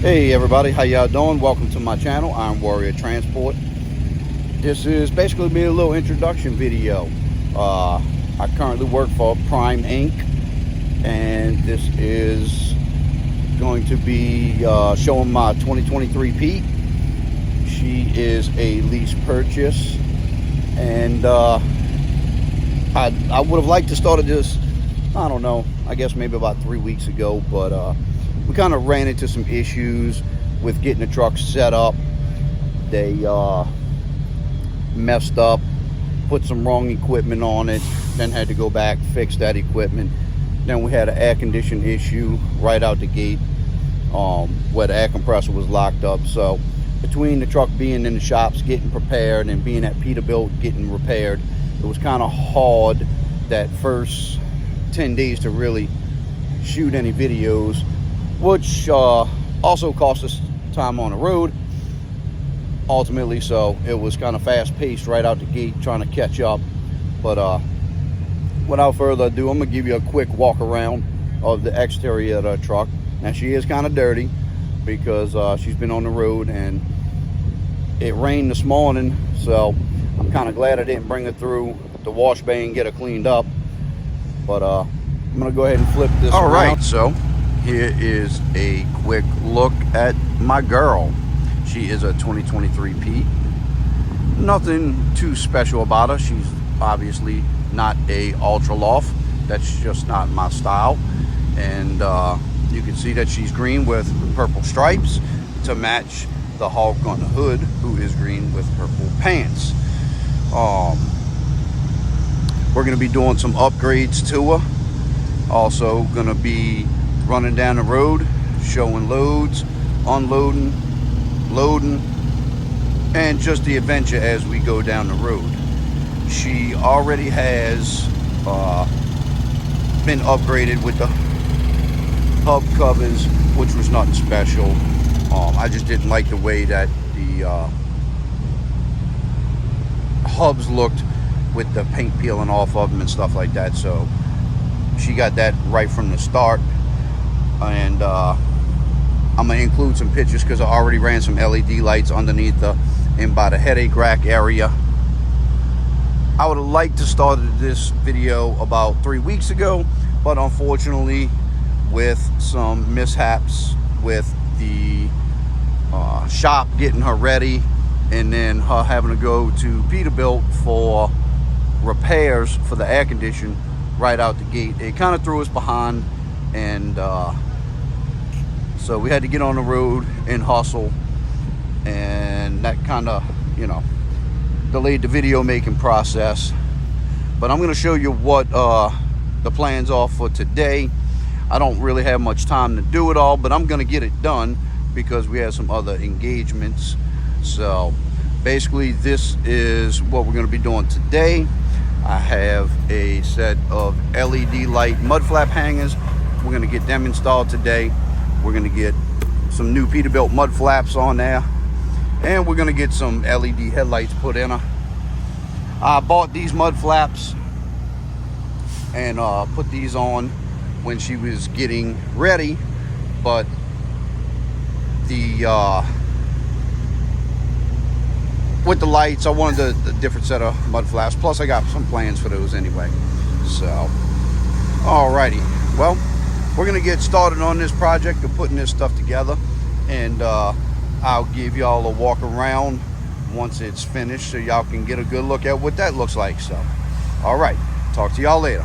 Hey everybody, how y'all doing? Welcome to my channel. I'm Warrior Transport. This is basically be a little introduction video. I currently work for Prime Inc. and this is going to be showing my 2023 Pete. She is a lease purchase, and I would have liked to started this, I don't know, I guess maybe about 3 weeks ago, but we kind of ran into some issues with getting the truck set up. They messed up, put some wrong equipment on it, then had to go back, fix that equipment. Then we had an air condition issue right out the gate, where the air compressor was locked up. So between the truck being in the shops getting prepared and being at Peterbilt getting repaired, it was kind of hard that first 10 days to really shoot any videos, which also cost us time on the road ultimately. So it was kind of fast paced right out the gate trying to catch up. But without further ado, I'm gonna give you a quick walk around of the exterior of the truck. Now she is kind of dirty because she's been on the road and it rained this morning, so I'm kind of glad I didn't bring her through the wash bay and get her cleaned up. But I'm gonna go ahead and flip this around. Right, so here is a quick look at my girl. She is a 2023 Pete. Nothing too special about her. She's obviously not a ultra loft. That's just not my style. And you can see that she's green with purple stripes to match the Hulk on the hood, who is green with purple pants. We're going to be doing some upgrades to her. Also going to be running down the road, showing loads, unloading, loading, and just the adventure as we go down the road. She already has been upgraded with the hub covers, which was nothing special. I just didn't like the way that the hubs looked with the paint peeling off of them and stuff like that. So she got that right from the start. And I'm gonna include some pictures because I already ran some LED lights underneath the and by the headache rack area. I would have liked to start this video about 3 weeks ago, but unfortunately with some mishaps with the shop getting her ready and then her having to go to Peterbilt for repairs for the air condition right out the gate, it kind of threw us behind. And so we had to get on the road and hustle, and that kind of, you know, delayed the video making process. But I'm going to show you what the plans are for today. I don't really have much time to do it all, but I'm going to get it done because we have some other engagements. So basically this is what we're going to be doing today. I have a set of LED light mud flap hangers. We're going to get them installed today. We're going to get some new Peterbilt mud flaps on there, and we're going to get some LED headlights put in her. I bought these mud flaps and put these on when she was getting ready, but the with the lights I wanted a different set of mud flaps, plus I got some plans for those anyway. So alrighty, well, we're gonna get started on this project of putting this stuff together, and I'll give y'all a walk around once it's finished so y'all can get a good look at what that looks like. So alright, talk to y'all later.